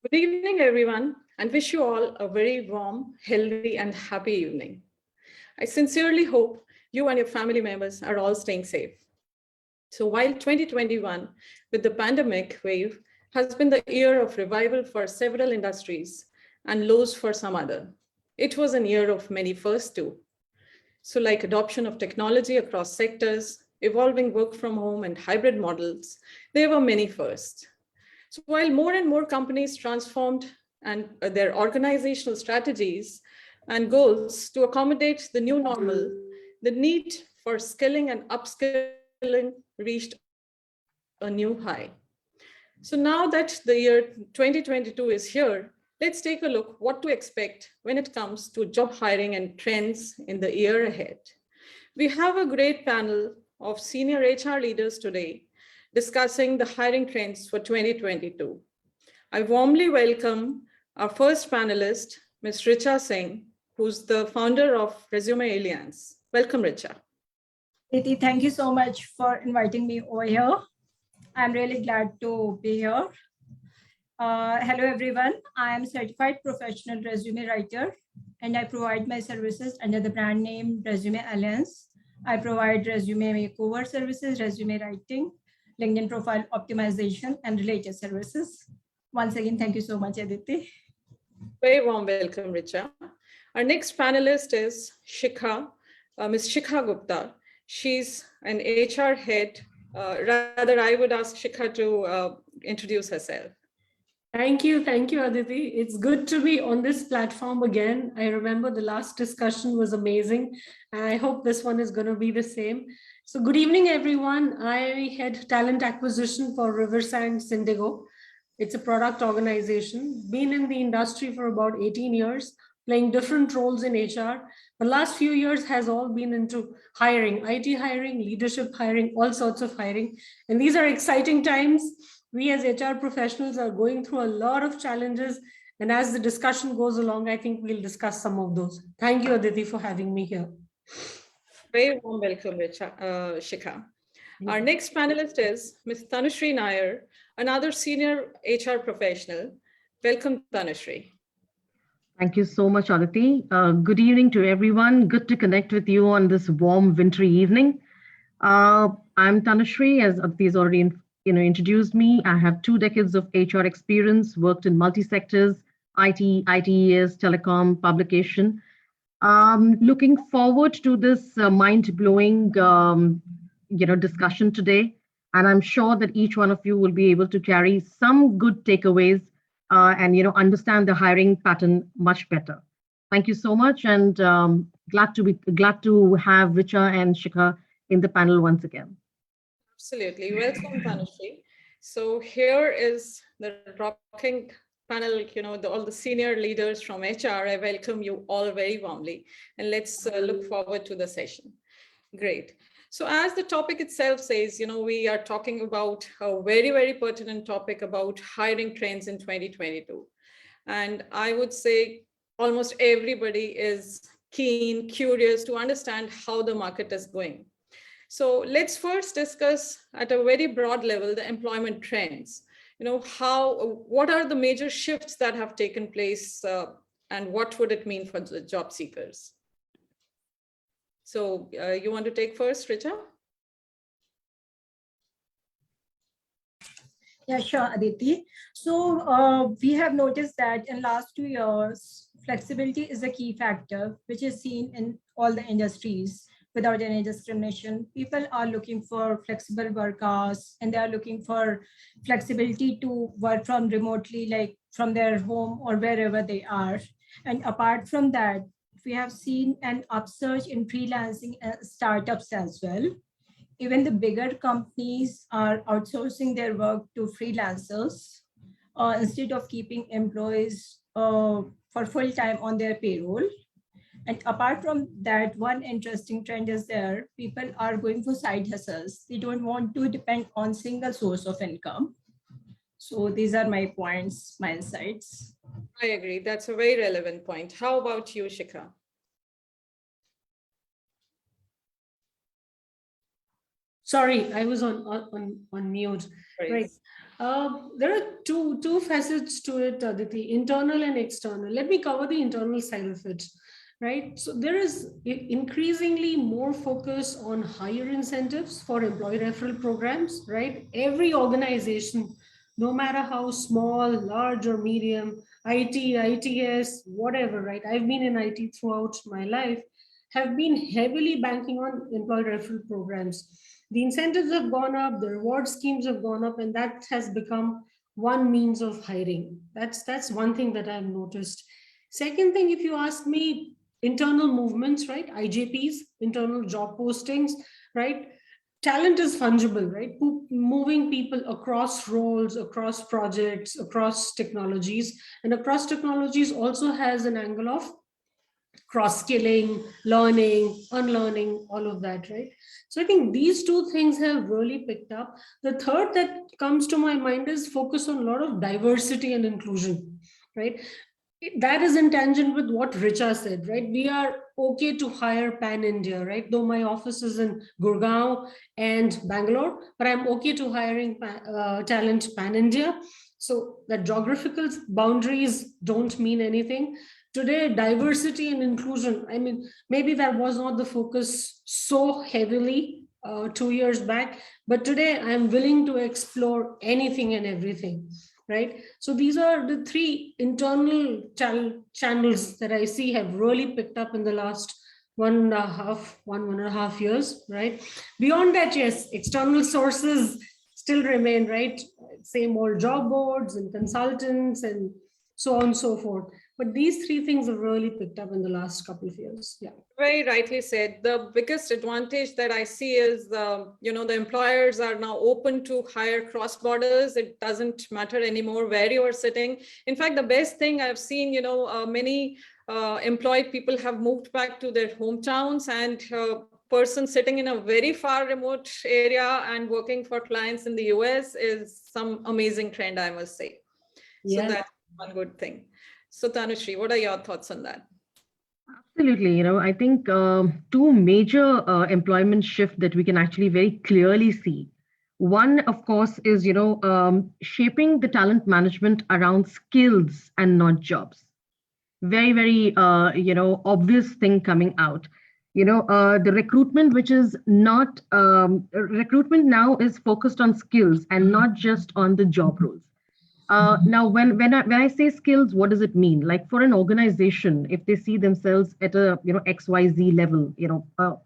Good evening, everyone, and wish you all a very warm, healthy, and happy evening. I sincerely hope you and your family members are all staying safe. So, while 2021, with the pandemic wave, has been the year of revival for several industries and lows for some other, it was a year of many firsts too. So, like adoption of technology across sectors, evolving work from home and hybrid models, there were many firsts. So while more and more companies transformed and their organizational strategies and goals to accommodate the new normal, the need for skilling and upskilling reached a new high. So now that the year 2022 is here, let's take a look what to expect when it comes to job hiring and trends in the year ahead. We have a great panel of senior HR leaders today discussing the hiring trends for 2022. I warmly welcome our first panelist, Ms. Richa Singh, who's the founder of Resume Alliance. Welcome, Richa. Aditi, thank you so much for inviting me over here. I'm really glad to be here. Hello, everyone. I am a certified professional resume writer, and I provide my services under the brand name Resume Alliance. I provide resume makeover services, resume writing, LinkedIn profile optimization, and related services. Once again, thank you so much, Aditi. Very warm welcome, Richa. Our next panelist is Ms. Shikha Gupta. She's an HR head. Rather, I would ask Shikha to introduce herself. Thank you, Aditi. It's good to be on this platform again. I remember the last discussion was amazing. I hope this one is going to be the same. So good evening, everyone. I head talent acquisition for Riverside Syndigo. It's a product organization, been in the industry for about 18 years, playing different roles in HR. The last few years has all been into hiring, IT hiring, leadership hiring, all sorts of hiring. And these are exciting times. We as HR professionals are going through a lot of challenges. And as the discussion goes along, I think we'll discuss some of those. Thank you, Aditi, for having me here. Very warm welcome, Shikha. Our next panelist is Ms. Tanushri Nair, another senior HR professional. Welcome, Tanushri. Thank you so much, Aditi. Good evening to everyone. Good to connect with you on this warm wintry evening. I'm Tanushri, as Aditi has already introduced me. I have 2 decades of HR experience, worked in multi-sectors, IT, ITES, telecom, publication. Looking forward to this mind-blowing discussion today. And I'm sure that each one of you will be able to carry some good takeaways and understand the hiring pattern much better. Thank you so much, and glad to have Richa and Shikha in the panel once again. Absolutely. Welcome, Tanushri. So here is the rocking panel, all the senior leaders from HR. I welcome you all very warmly. And let's look forward to the session. Great. So as the topic itself says, we are talking about a very, very pertinent topic about hiring trends in 2022. And I would say almost everybody is keen, curious to understand how the market is going. So let's first discuss at a very broad level the employment trends. What are the major shifts that have taken place and what would it mean for the job seekers? So you want to take first, Richa? Yeah, sure, Aditi. So we have noticed that in last 2 years, flexibility is a key factor, which is seen in all the industries without any discrimination. People are looking for flexible work hours, and they are looking for flexibility to work from remotely, like from their home or wherever they are. And apart from that, we have seen an upsurge in freelancing startups as well. Even the bigger companies are outsourcing their work to freelancers instead of keeping employees for full time on their payroll. And apart from that, one interesting trend is there. People are going for side hustles. They don't want to depend on single source of income. So these are my points, my insights. I agree. That's a very relevant point. How about you, Shikha? Sorry, I was on mute. Right. There are two facets to it, Aditi, internal and external. Let me cover the internal side of it. Right. So there is increasingly more focus on higher incentives for employee referral programs. Right. Every organization, no matter how small, large, or medium, IT, ITS, whatever. Right. I've been in IT throughout my life, have been heavily banking on employee referral programs. The incentives have gone up, the reward schemes have gone up, and that has become one means of hiring. That's one thing that I've noticed. Second thing, if you ask me, internal movements, right? IJPs, internal job postings, right? Talent is fungible, right? Moving people across roles, across projects, across technologies, and across technologies also has an angle of cross-skilling, learning, unlearning, all of that, right? So I think these two things have really picked up. The third that comes to my mind is focus on a lot of diversity and inclusion, right? That is in tangent with what Richa said, right? We are okay to hire pan-India, right? Though my office is in Gurgaon and Bangalore, but I'm okay to hiring talent pan-India. So that geographical boundaries don't mean anything. Today, diversity and inclusion, I mean, maybe that was not the focus so heavily 2 years back, but today I'm willing to explore anything and everything, right? So these are the three internal channels that I see have really picked up in the last 1.5 years, right? Beyond that, yes, external sources still remain, right? Same old job boards and consultants and so on and so forth. But these three things have really picked up in the last couple of years. Yeah. Very rightly said. The biggest advantage that I see is the employers are now open to hire cross borders. It doesn't matter anymore where you are sitting. In fact, the best thing I've seen, many employed people have moved back to their hometowns, and person sitting in a very far remote area and working for clients in the US is some amazing trend, I must say. So that's one good thing. So Tanushri, what are your thoughts on that? Absolutely. I think two major employment shift that we can actually very clearly see. One, of course, is, shaping the talent management around skills and not jobs. Very, very, obvious thing coming out. The recruitment, which is not, recruitment now is focused on skills and not just on the job roles. Now, when I say skills, what does it mean? Like for an organization, if they see themselves at a XYZ level,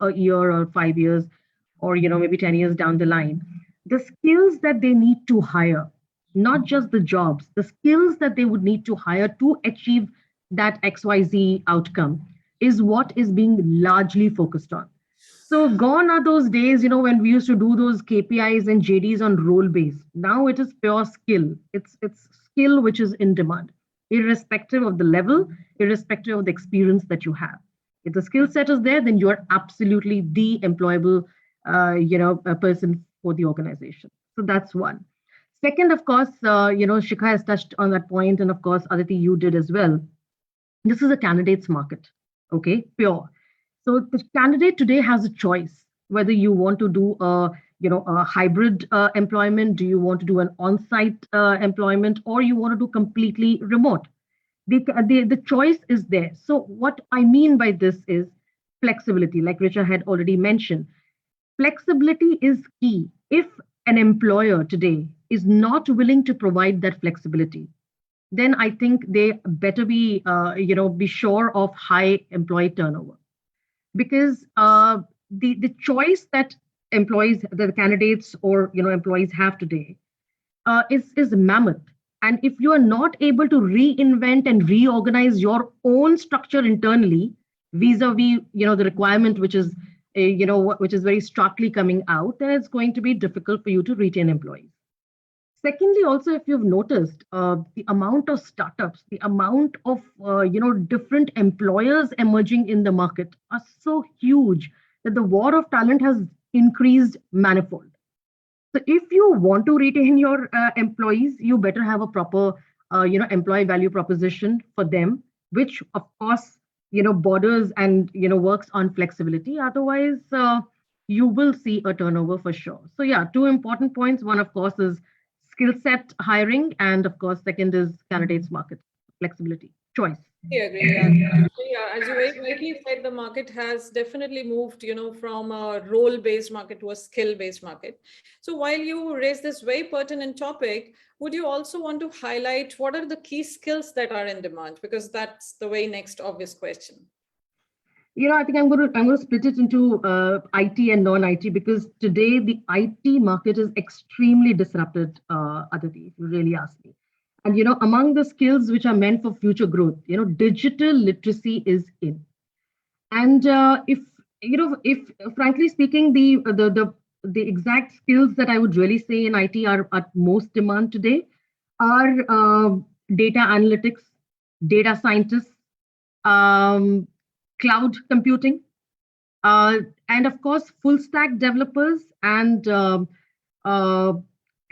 a year or 5 years, or maybe 10 years down the line, the skills that they need to hire, not just the jobs, the skills that they would need to hire to achieve that XYZ outcome is what is being largely focused on. So gone are those days, when we used to do those KPIs and JDs on role base. Now it is pure skill. It's skill which is in demand, irrespective of the level, irrespective of the experience that you have. If the skill set is there, then you are absolutely the employable, a person for the organization. So that's one. Second, of course, Shikha has touched on that point, and of course, Aditi, you did as well. This is a candidates market, okay, pure. So the candidate today has a choice whether you want to do a hybrid employment, do you want to do an on-site employment, or you want to do completely remote. The choice is there. So what I mean by this is flexibility, like Richa had already mentioned. Flexibility is key. If an employer today is not willing to provide that flexibility, then I think they better be sure of high employee turnover. Because the choice that the candidates or employees have today is mammoth. And if you are not able to reinvent and reorganize your own structure internally, vis-a-vis the requirement which is which is very starkly coming out, then it's going to be difficult for you to retain employees. Secondly, also, if you've noticed, the amount of startups, the amount of different employers emerging in the market are so huge that the war of talent has increased manifold. So, if you want to retain your employees, you better have a proper, employee value proposition for them, which of course, borders and works on flexibility. Otherwise, you will see a turnover for sure. So yeah, two important points. One, of course, is skill set hiring, and of course, second is candidates market flexibility, choice. I agree. Yeah. So, yeah, as you very rightly said, the market has definitely moved, from a role-based market to a skill-based market. So while you raise this very pertinent topic, would you also want to highlight what are the key skills that are in demand? Because that's the very next obvious question. I think I'm going to split it into IT and non-IT, because today the IT market is extremely disrupted, Aditi, if you really ask me. And among the skills which are meant for future growth, digital literacy is in. And if frankly speaking, the exact skills that I would really say in IT are at most demand today are data analytics, data scientists, um, cloud computing, and of course, full stack developers and uh,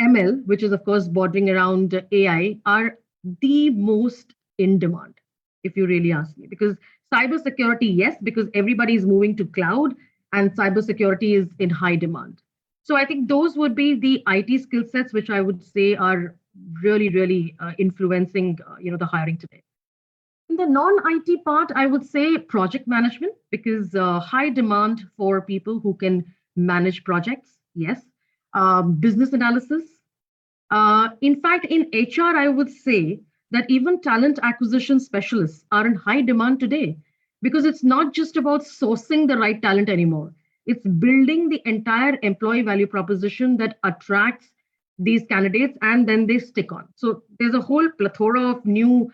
ML, which is of course bordering around AI, are the most in demand, if you really ask me. Because cybersecurity, yes, because everybody is moving to cloud and cybersecurity is in high demand. So I think those would be the IT skill sets which I would say are really, really influencing, the hiring today. In the non-IT part, I would say project management, because high demand for people who can manage projects. Yes. Business analysis. In fact, in HR, I would say that even talent acquisition specialists are in high demand today, because it's not just about sourcing the right talent anymore. It's building the entire employee value proposition that attracts these candidates and then they stick on. So there's a whole plethora of new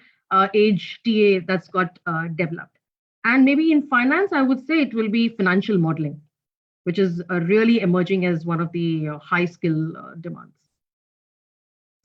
age TA that's got developed. And maybe in finance, I would say it will be financial modeling, which is really emerging as one of the high skill demands.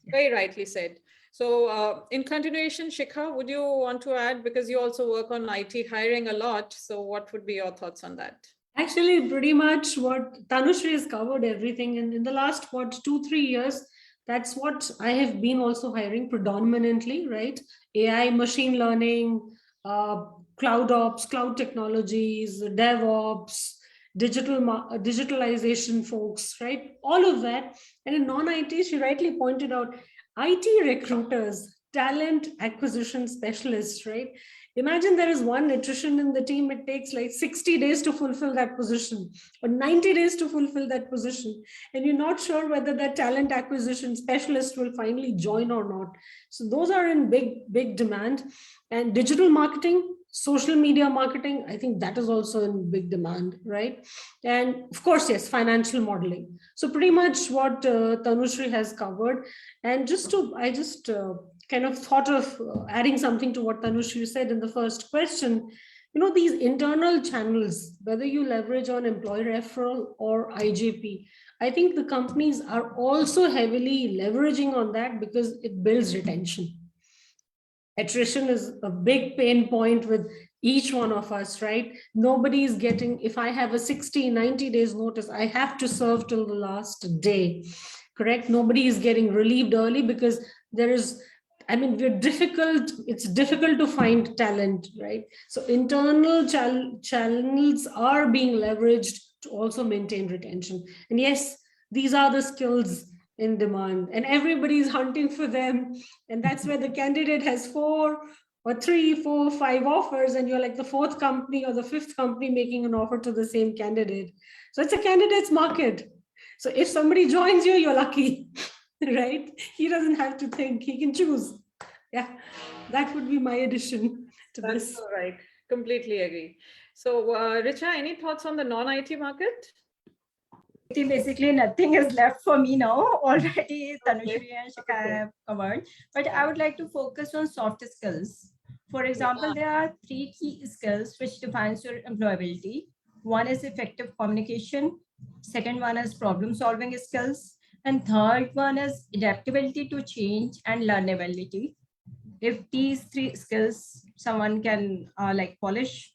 Very rightly said. So in continuation, Shikha, would you want to add, because you also work on IT hiring a lot. So what would be your thoughts on that? Actually, pretty much what Tanushri has covered everything. And in the last, 2-3 years, that's what I have been also hiring predominantly, right? AI, machine learning, cloud ops, cloud technologies, DevOps, digitalization folks, right? All of that. And in non-IT, she rightly pointed out, IT recruiters, talent acquisition specialists, right? Imagine there is one attrition in the team, it takes like 60 days to fulfill that position or 90 days to fulfill that position. And you're not sure whether that talent acquisition specialist will finally join or not. So those are in big demand. And digital marketing, social media marketing, I think that is also in big demand, right? And of course, yes, financial modeling. So pretty much what Tanushri has covered. And I just kind of thought of adding something to what Tanushri said in the first question. These internal channels, whether you leverage on employee referral or IJP, I think the companies are also heavily leveraging on that because it builds retention. Attrition is a big pain point with each one of us, right? Nobody is getting, if I have a 60-90 days notice, I have to serve till the last day, correct? Nobody is getting relieved early because it's difficult to find talent, right? So internal channels are being leveraged to also maintain retention. And yes, these are the skills in demand and everybody is hunting for them. And that's where the candidate has 4 or 3, 4, 5 offers and you're like the 4th company or the 5th company making an offer to the same candidate. So it's a candidate's market. So if somebody joins you, you're lucky, right? He doesn't have to think, he can choose. Yeah, that would be my addition to this. That's all right. Completely agree. So Richa, any thoughts on the non-IT market? Basically, nothing is left for me now. Already Tanushri and Shikha have covered. But I would like to focus on soft skills. For example, there are 3 key skills which defines your employability. One is effective communication. Second one is problem solving skills. And third one is adaptability to change and learnability. If these 3 skills someone can polish,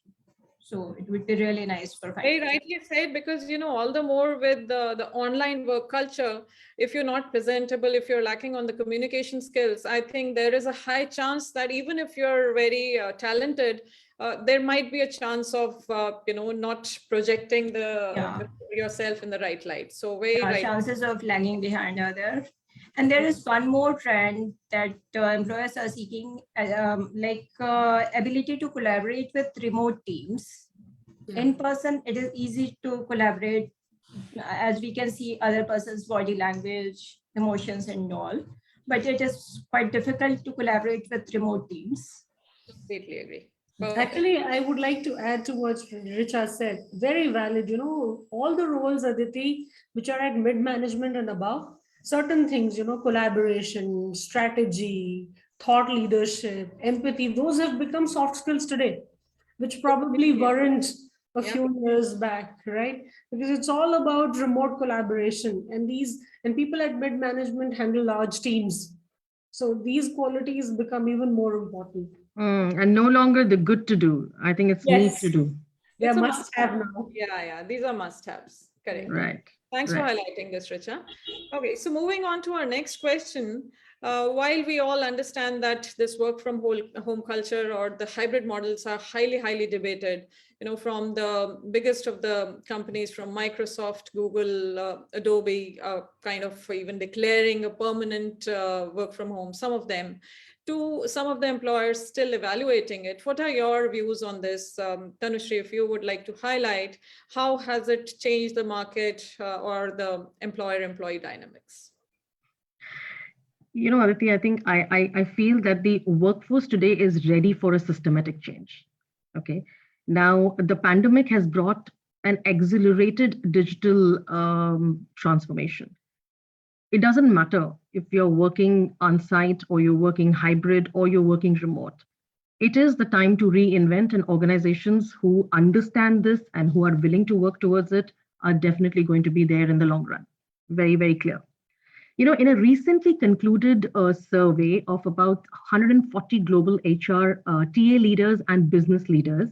so it would be really nice for Very rightly said, because all the more with the online work culture, if you're not presentable, if you're lacking on the communication skills, I think there is a high chance that even if you're very talented, there might be a chance of, not projecting yourself in the right light. So very right. Chances of lagging behind other. And there is one more trend that employers are seeking, ability to collaborate with remote teams. In person, it is easy to collaborate, as we can see other person's body language, emotions and all. But it is quite difficult to collaborate with remote teams. Completely agree. Actually, I would like to add to what Richa said. Very valid. All the roles, Aditi, which are at mid-management and above, certain things, collaboration, strategy, thought leadership, empathy, those have become soft skills today, which probably weren't a few years back, right? Because it's all about remote collaboration, and people at mid-management handle large teams. So these qualities become even more important. And no longer the good to do. I think it's need to do. They're must-have now. Yeah. These are must-haves. Correct. Right. Thanks for highlighting this, Richa. Okay, so moving on to our next question. While we all understand that this work from home culture or the hybrid models are highly debated, from the biggest of the companies, from Microsoft, Google, Adobe, kind of even declaring a permanent work from home, some of them, to some of the employers still evaluating it. What are your views on this? Tanushri, if you would like to highlight, how has it changed the market or the employer-employee dynamics? Aditi, I think I feel that the workforce today is ready for a systematic change. Okay. Now, the pandemic has brought an accelerated digital transformation. It doesn't matter if you're working on site or you're working hybrid or you're working remote. It is the time to reinvent, and organizations who understand this and who are willing to work towards it are definitely going to be there in the long run. Very, very clear. In a recently concluded survey of about 140 global HR TA leaders and business leaders,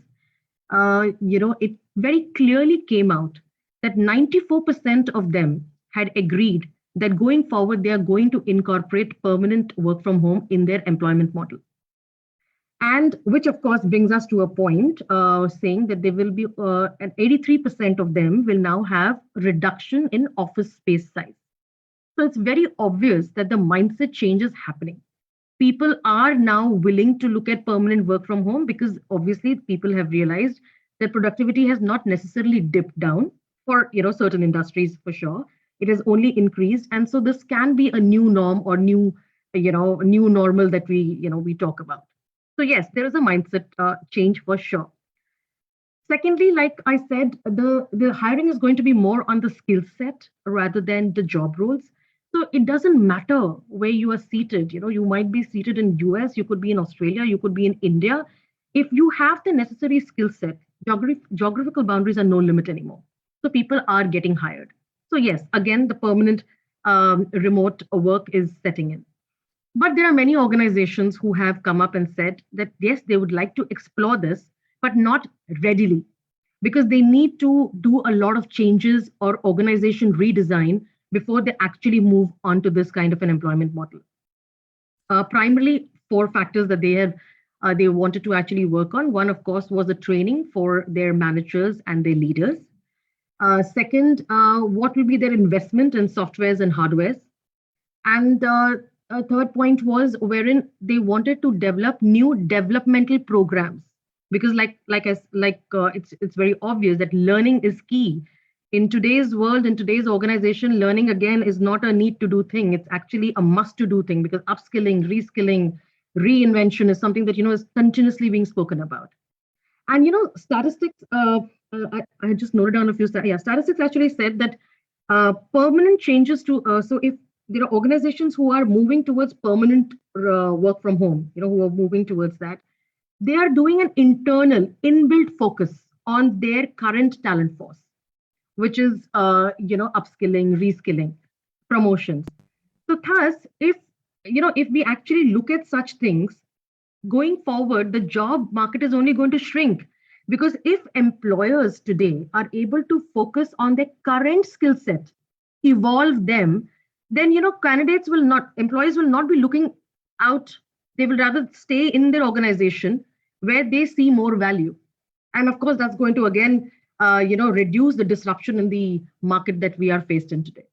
it very clearly came out that 94% of them had agreed that going forward, they are going to incorporate permanent work from home in their employment model. And which, of course, brings us to a point saying that there will be, and 83% of them will now have reduction in office space size. So it's very obvious that the mindset change is happening. People are now willing to look at permanent work from home because obviously people have realized that productivity has not necessarily dipped down for certain industries for sure. It has only increased, and so this can be a new norm or new normal that we talk about. So yes, there is a mindset change for sure. Secondly, like I said, the hiring is going to be more on the skill set rather than the job roles. So it doesn't matter where you are seated. You might be seated in US, you could be in Australia, you could be in India. If you have the necessary skill set, geographical boundaries are no limit anymore. So people are getting hired. So yes, again, the permanent remote work is setting in. But there are many organizations who have come up and said that, yes, they would like to explore this, but not readily, because they need to do a lot of changes or organization redesign before they actually move on to this kind of an employment model. Primarily, 4 factors that they wanted to actually work on. One, of course, was the training for their managers and their leaders. Second, what will be their investment in softwares and hardwares? And a third point was wherein they wanted to develop new developmental programs, because it's very obvious that learning is key. In today's world, in today's organization, learning again is not a need to do thing. It's actually a must to do thing, because upskilling, reskilling, reinvention is something that is continuously being spoken about. And statistics, I just noted down a few. Statistics actually said that permanent changes to so if there are organizations who are moving towards permanent work from home, who are moving towards that, they are doing an internal inbuilt focus on their current talent force, which is upskilling, reskilling, promotions. So thus, if we actually look at such things going forward, the job market is only going to shrink, because if employers today are able to focus on their current skill set, evolve them, then employees will not be looking out. They will rather stay in their organization, where they see more value. And of course, that's going to again, reduce the disruption in the market that we are faced in today.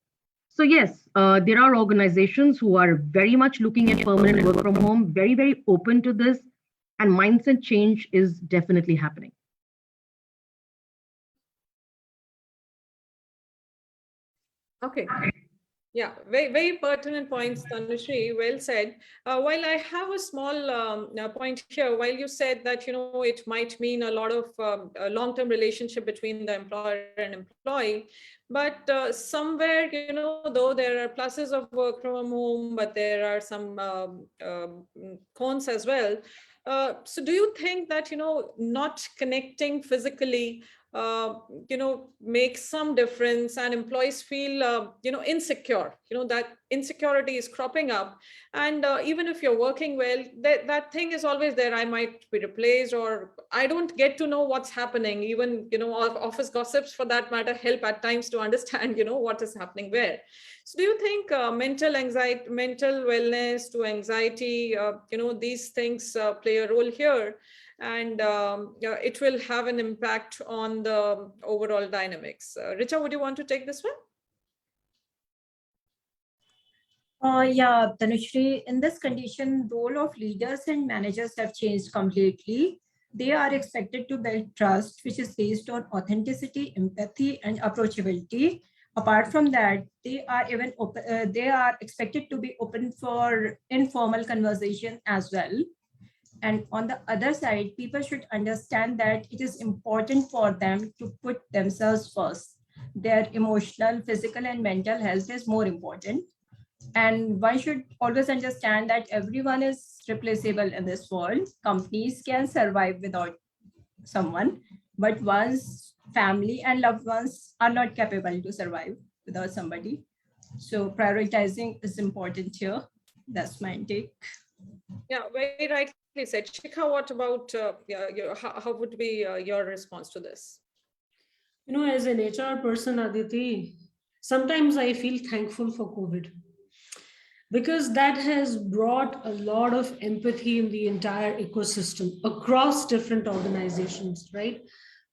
So yes, there are organizations who are very much looking at permanent work from home, very, very open to this, and mindset change is definitely happening. Okay. Yeah, very, very pertinent points, Tanushri. Well said. While I have a small point here, while you said that, it might mean a lot of a long-term relationship between the employer and employee, but somewhere, though there are pluses of work from home, but there are some cons as well. So do you think that, not connecting physically makes some difference, and employees feel insecure, that insecurity is cropping up, and even if you're working well, that thing is always there. I might be replaced, or I don't get to know what's happening. Even office gossips for that matter help at times to understand what is happening where. So do you think mental anxiety, mental wellness to anxiety, these things play a role here, and it will have an impact on the overall dynamics? Richa, would you want to take this one? Yeah, Tanushri, in this condition, role of leaders and managers have changed completely. They are expected to build trust, which is based on authenticity, empathy, and approachability. Apart from that, they are even open, they are expected to be open for informal conversation as well. And on the other side, people should understand that it is important for them to put themselves first. Their emotional, physical, and mental health is more important. And one should always understand that everyone is replaceable in this world. Companies can survive without someone, but one's family and loved ones are not capable to survive without somebody. So prioritizing is important here. That's my take. Yeah, very rightly said. Shikha, what about how would be your response to this? As an HR person, Aditi, sometimes I feel thankful for COVID, because that has brought a lot of empathy in the entire ecosystem across different organizations, right?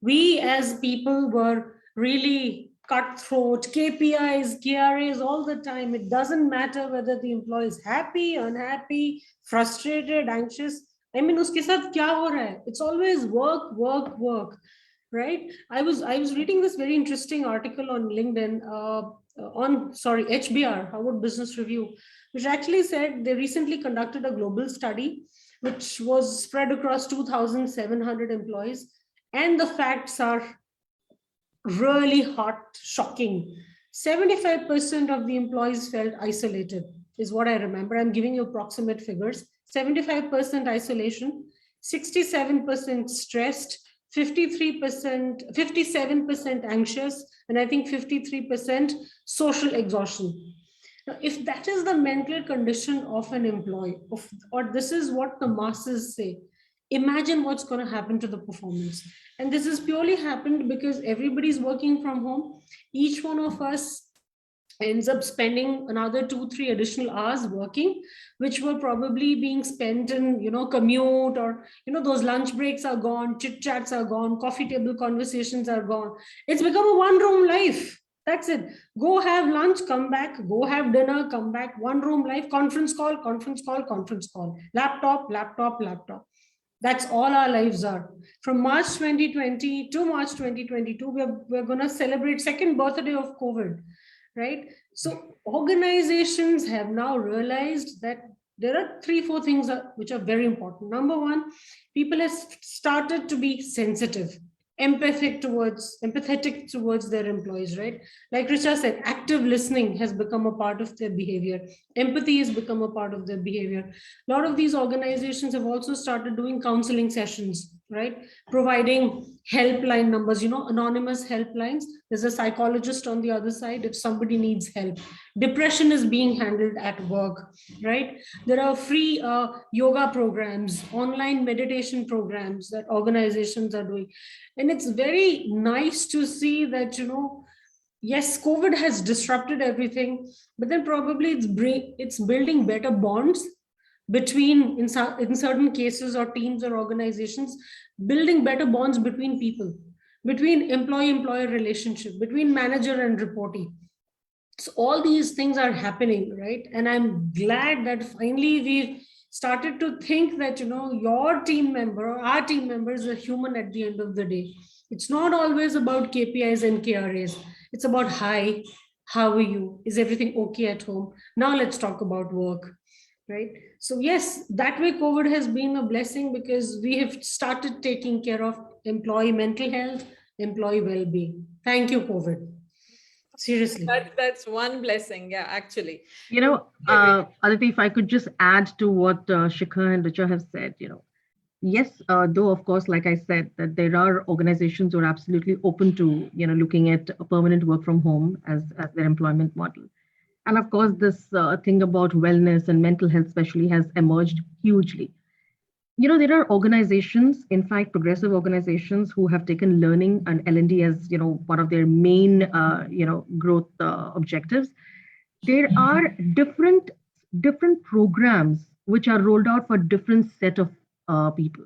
We as people were really cutthroat, KPIs, KRAs all the time. It doesn't matter whether the employee is happy, unhappy, frustrated, anxious. I mean, uske saath kya ho raha hai? It's always work, work, work, right? I was reading this very interesting article on LinkedIn, HBR, Harvard Business Review, which actually said they recently conducted a global study which was spread across 2,700 employees. And the facts are really hot, shocking. 75% of the employees felt isolated, is what I remember. I'm giving you approximate figures. 75% isolation, 67% stressed, 53%, 57% anxious, and I think 53% social exhaustion. Now, if that is the mental condition of an employee, or this is what the masses say, imagine what's going to happen to the performance. And this has purely happened because everybody's working from home. Each one of us ends up spending another 2-3 additional hours working, which were probably being spent in commute, or those lunch breaks are gone, chit chats are gone, coffee table conversations are gone. It's become a one room life. That's it. Go have lunch, come back, go have dinner, come back, one room life, conference call, conference call, conference call, laptop, laptop, laptop. That's all our lives are. From March 2020 to March 2022, we're going to celebrate second birthday of COVID, right? So organizations have now realized that there are 3-4 things which are very important. Number one, people have started to be sensitive, empathetic towards their employees, right? Like Richa said, active listening has become a part of their behavior. Empathy has become a part of their behavior. A lot of these organizations have also started doing counseling sessions, right? Providing helpline numbers, anonymous helplines. There's a psychologist on the other side if somebody needs help. Depression is being handled at work, right? There are free yoga programs, online meditation programs that organizations are doing. And it's very nice to see that, yes, COVID has disrupted everything, but then probably it's building better bonds between, in certain cases or teams or organizations, building better bonds between people, between employee-employer relationship, between manager and reportee. So all these things are happening, right? And I'm glad that finally we've started to think that, your team member or our team member is a human at the end of the day. It's not always about KPIs and KRAs. It's about, hi, how are you? Is everything okay at home? Now let's talk about work, right? So yes, that way COVID has been a blessing because we have started taking care of employee mental health, employee well-being. Thank you, COVID. Seriously. That's one blessing. Yeah, actually. Aditi, if I could just add to what Shikha and Richa have said, yes, though, of course, like I said, that there are organizations who are absolutely open to, looking at a permanent work from home as their employment model. And of course, this thing about wellness and mental health especially has emerged hugely. There are organizations, in fact, progressive organizations who have taken learning and L&D as, one of their main, growth objectives. There are different programs which are rolled out for different set of people.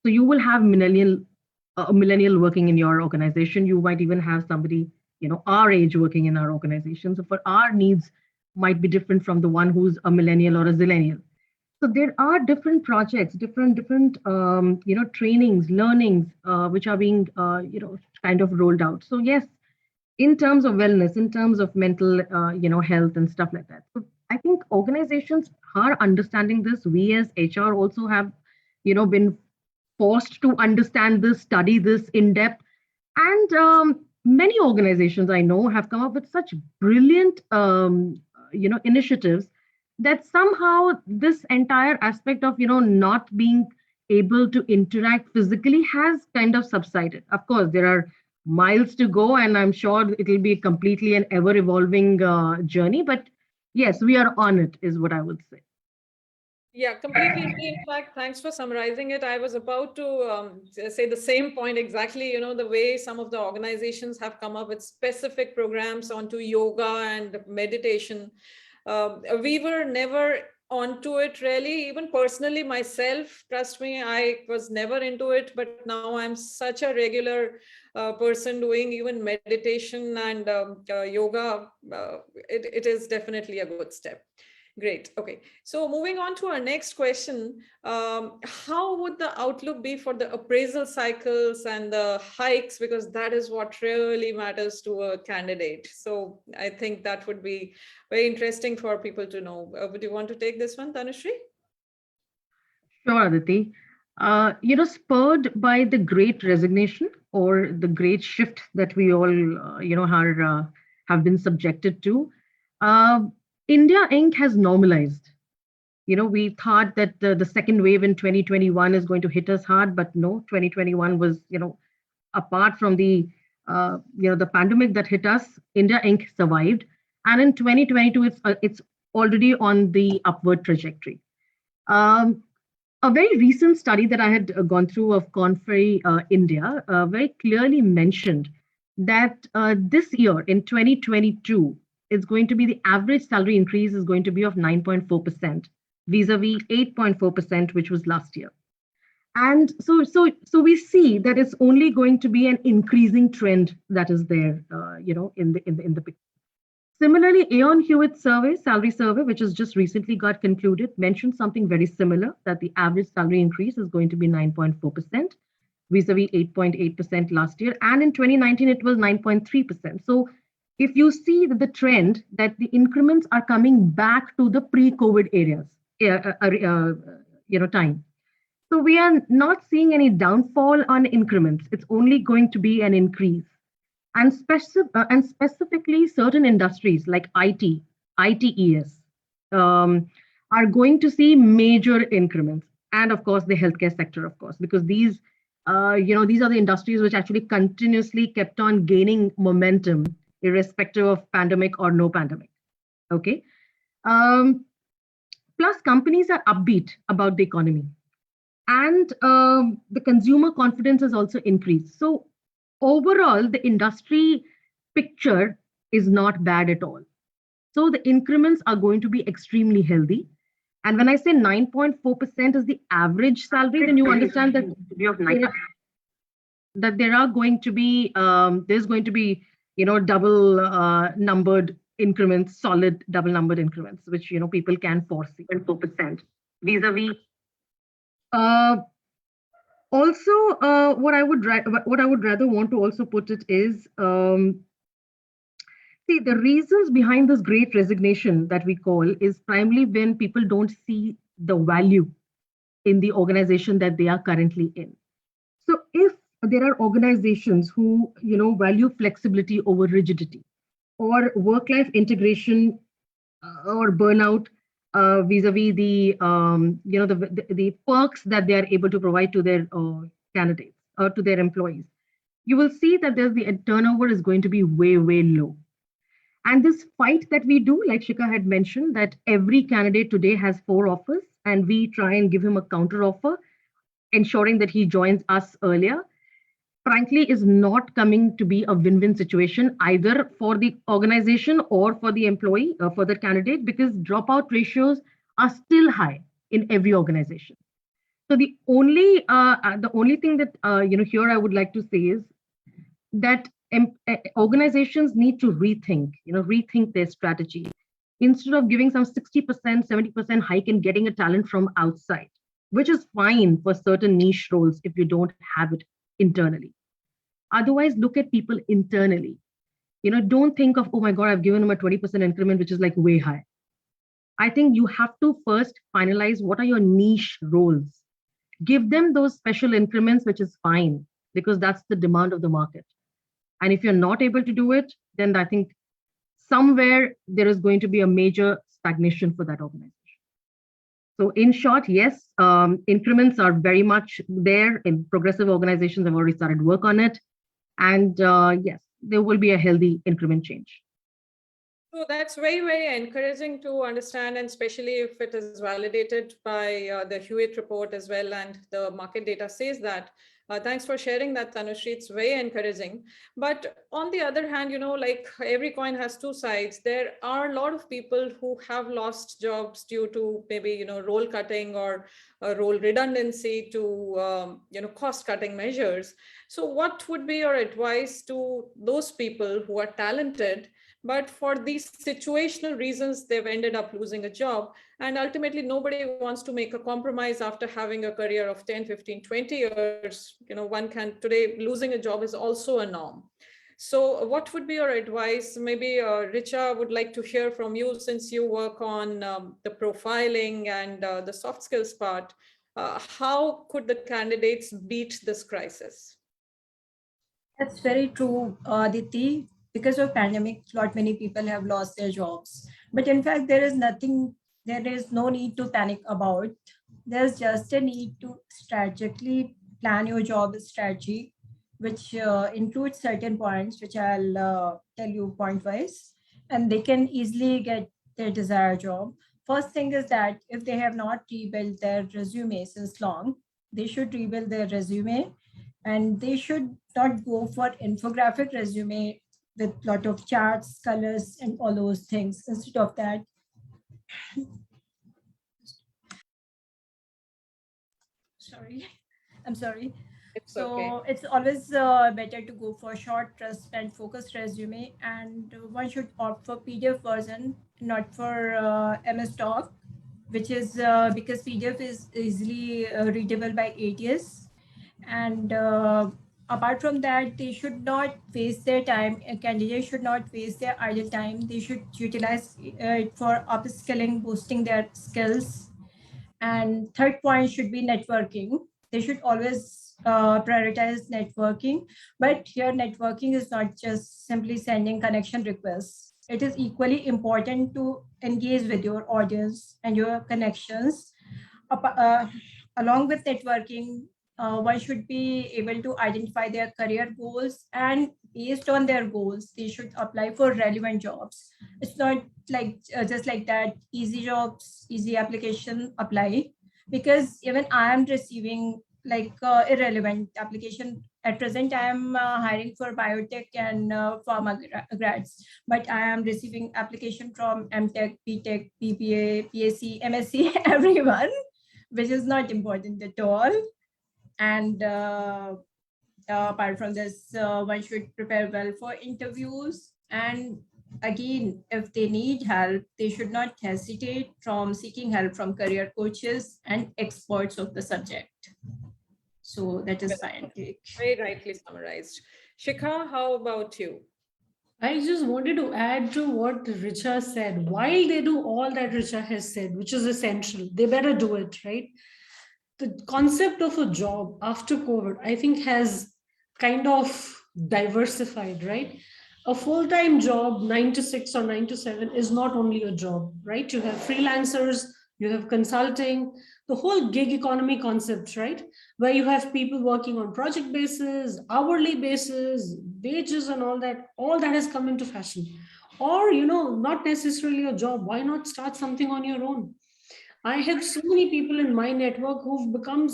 So you will have a millennial working in your organization. You might even have somebody, our age working in our organization. So for our needs might be different from the one who's a millennial or a zillennial. So there are different projects, different trainings, learnings, which are being kind of rolled out. So yes, in terms of wellness, in terms of mental health and stuff like that. So I think organizations are understanding this. We as HR also have been forced to understand this, study this in depth, and many organizations I know have come up with such brilliant initiatives that somehow this entire aspect of not being able to interact physically has kind of subsided. Of course, there are miles to go, and I'm sure it will be completely an ever evolving journey, but yes, we are on it, is what I would say. Yeah, completely agree. In fact, thanks for summarizing it. I was about to say the same point exactly. The way some of the organizations have come up with specific programs onto yoga and meditation. We were never onto it really, even personally myself, trust me, I was never into it, but now I'm such a regular person doing even meditation and yoga. It is definitely a good step. Great. Okay. So moving on to our next question, how would the outlook be for the appraisal cycles and the hikes? Because that is what really matters to a candidate. So I think that would be very interesting for people to know. Would you want to take this one, Tanushri? Sure, Aditi. Spurred by the great resignation or the great shift that we all, have been subjected to, India Inc. has normalized. We thought that the second wave in 2021 is going to hit us hard, but no, 2021 was, apart from the, the pandemic that hit us, India Inc. survived. And in 2022, it's already on the upward trajectory. A very recent study that I had gone through of Conferry India very clearly mentioned that this year in 2022, it's going to be the average salary increase is going to be of 9.4% vis-a-vis 8.4%, which was last year. And so we see that it's only going to be an increasing trend that is there, in the picture. Similarly, Aon Hewitt salary survey, which has just recently got concluded, mentioned something very similar, that the average salary increase is going to be 9.4% vis-a-vis 8.8% last year. And in 2019, it was 9.3%. So if you see that the trend that the increments are coming back to the pre-COVID areas, time. So we are not seeing any downfall on increments. It's only going to be an increase. And specifically certain industries like ITES are going to see major increments. And of course, the healthcare sector, of course, because these are the industries which actually continuously kept on gaining momentum, irrespective of pandemic or no pandemic. Okay. Plus, companies are upbeat about the economy, and the consumer confidence has also increased. So overall, the industry picture is not bad at all. So the increments are going to be extremely healthy. And when I say 9.4% is the average salary, then you understand that there are going to be there's going to be double numbered increments, solid double numbered increments, which people can foresee. 4% vis-a-vis. Also, what I would rather want to also put it is, see, the reasons behind this great resignation that we call is primarily when people don't see the value in the organization that they are currently in. So if there are organizations who value flexibility over rigidity, or work-life integration, or burnout vis-a-vis the the perks that they are able to provide to their candidates or to their employees, you will see that the turnover is going to be way low. And this fight that we do, like Shikha had mentioned, that every candidate today has 4 offers, and we try and give him a counter offer, ensuring that he joins us earlier, frankly, is not coming to be a win-win situation either for the organization or for the employee, for the candidate, because dropout ratios are still high in every organization. So the only thing that here I would like to say is that organizations need to rethink their strategy. Instead of giving some 60%, 70% hike and getting a talent from outside, which is fine for certain niche roles if you don't have it internally. Otherwise, look at people internally. Don't think of, oh my God, I've given them a 20% increment, which is like way high. I think you have to first finalize what are your niche roles. Give them those special increments, which is fine, because that's the demand of the market. And if you're not able to do it, then I think somewhere there is going to be a major stagnation for that organization. So in short, yes, increments are very much there. In progressive organizations have already started work on it. And yes, there will be a healthy increment change. So that's very encouraging to understand, and especially if it is validated by the Hewitt report as well, and the market data says that. Thanks for sharing that, Tanushri. It's very encouraging. But on the other hand, like every coin has 2 sides. There are a lot of people who have lost jobs due to maybe, role cutting or role redundancy to, cost cutting measures. So what would be your advice to those people who are talented, but for these situational reasons, they've ended up losing a job? And ultimately, nobody wants to make a compromise after having a career of 10, 15, 20 years. One can today, losing a job is also a norm. So what would be your advice? Maybe Richa, would like to hear from you, since you work on the profiling and the soft skills part. How could the candidates beat this crisis? That's very true, Aditi. Because of pandemic, lot many people have lost their jobs. But in fact, there is no need to panic about. There's just a need to strategically plan your job strategy, which includes certain points, which I'll tell you point wise, and they can easily get their desired job. First thing is that if they have not rebuilt their resume since long, they should rebuild their resume, and they should not go for infographic resume with lot of charts, colors, and all those things. Instead of that, I'm sorry. It's So okay. it's always better to go for short, trust, and focused resume. And one should opt for PDF version, not for MS Doc, which is because PDF is easily readable by ATS. And apart from that, they should not waste their time. A candidate should not waste their idle time. They should utilize it for upskilling, boosting their skills. And third point should be networking. They should always prioritize networking. But here, networking is not just simply sending connection requests. It is equally important to engage with your audience and your connections. Along with networking, one should be able to identify their career goals, and based on their goals, they should apply for relevant jobs. It's not like just like that, easy jobs, easy application apply, because even I am receiving like irrelevant application At present, I am hiring for biotech and pharma grads, but I am receiving application from MTech, BTech, BBA, PSc, MSc, everyone, which is not important at all. And apart from this, one should prepare well for interviews. And again, if they need help, they should not hesitate from seeking help from career coaches and experts of the subject. So that is my take. Very rightly summarized. Shikha, how about you? I just wanted to add to what Richa said. While they do all that Richa has said, which is essential, they better do it, right? The concept of a job after COVID, I think, has kind of diversified, right? A full-time job, 9 to 6 or 9 to 7, is not only a job, right? You have freelancers, you have consulting, the whole gig economy concept, right? Where you have people working on project basis, hourly basis, wages and all that has come into fashion. Or, not necessarily a job. Why not start something on your own? I have so many people in my network who've become,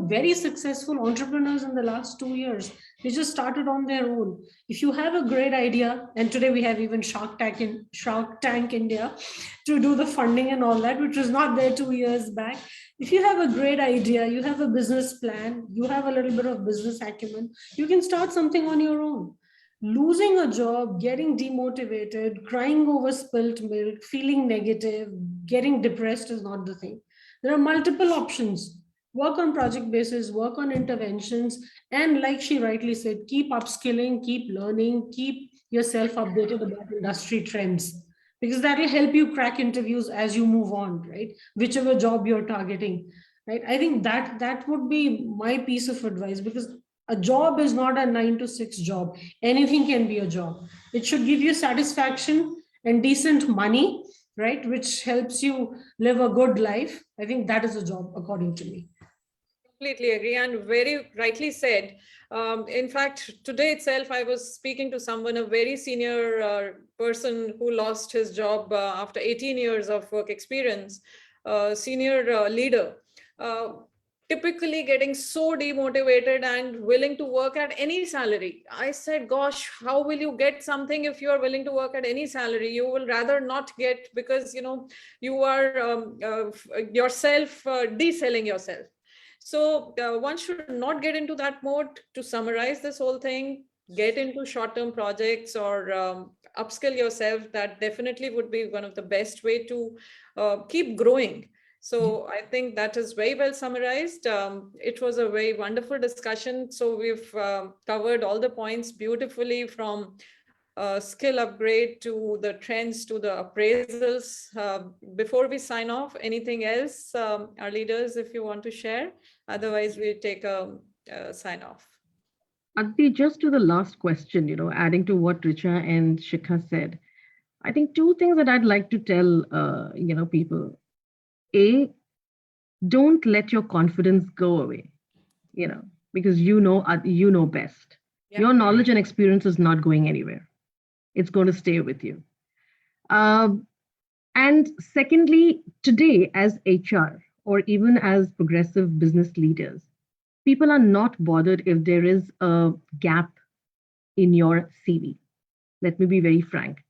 very successful entrepreneurs in the last 2 years. They just started on their own. If you have a great idea, and today we have even Shark Tank India to do the funding and all that, which was not there 2 years back. If you have a great idea, you have a business plan, you have a little bit of business acumen, you can start something on your own. Losing a job, getting demotivated, crying over spilt milk, feeling negative, getting depressed is not the thing. There are multiple options. Work on project basis, work on interventions, and like she rightly said, keep upskilling, keep learning, keep yourself updated about industry trends, because that will help you crack interviews as you move on, right? Whichever job you're targeting, right? I think that would be my piece of advice, because a job is not a 9 to 6 job. Anything can be a job. It should give you satisfaction and decent money, right? Which helps you live a good life. I think that is a job, according to me. Completely agree, and very rightly said. In fact, today itself, I was speaking to someone, a very senior person who lost his job after 18 years of work experience, senior leader. Typically getting so demotivated and willing to work at any salary. I said, gosh, how will you get something if you are willing to work at any salary? You will rather not get, because you are yourself deselling yourself. So one should not get into that mode. To summarize this whole thing, get into short-term projects or upskill yourself. That definitely would be one of the best way to keep growing. So I think that is very well summarized. It was a very wonderful discussion. So we've covered all the points beautifully, from skill upgrade to the trends to the appraisals. Before we sign off, anything else, our leaders, if you want to share? Otherwise, we'll take a sign off. Aditi, just to the last question, adding to what Richa and Shikha said, I think two things that I'd like to tell, people. A, don't let your confidence go away, because you know best. Yeah. Your knowledge and experience is not going anywhere. It's going to stay with you. And secondly, today, as HR or even as progressive business leaders, people are not bothered if there is a gap in your CV. Let me be very frank.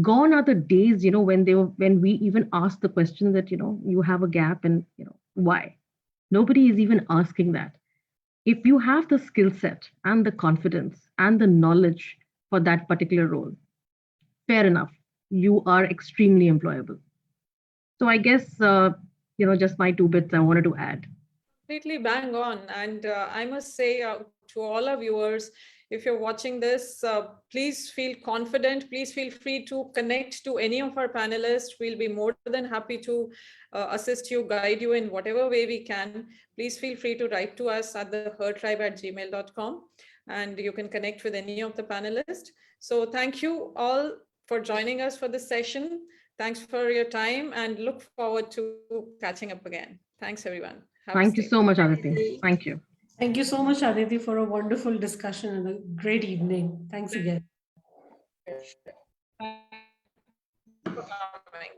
Gone are the days, when we even ask the question that, you have a gap and, why? Nobody is even asking that. If you have the skill set and the confidence and the knowledge for that particular role, fair enough, you are extremely employable. So I guess, just my 2 bits I wanted to add. Completely bang on. And I must say to all our viewers, if you're watching this, please feel confident. Please feel free to connect to any of our panelists. We'll be more than happy to assist you, guide you in whatever way we can. Please feel free to write to us at thehertribe@gmail.com, and you can connect with any of the panelists. So thank you all for joining us for this session. Thanks for your time, and look forward to catching up again. Thanks, everyone. Thank you so much, Aditi. Thank you. Thank you so much, Aditi, for a wonderful discussion and a great evening. Thanks again. Thanks for coming.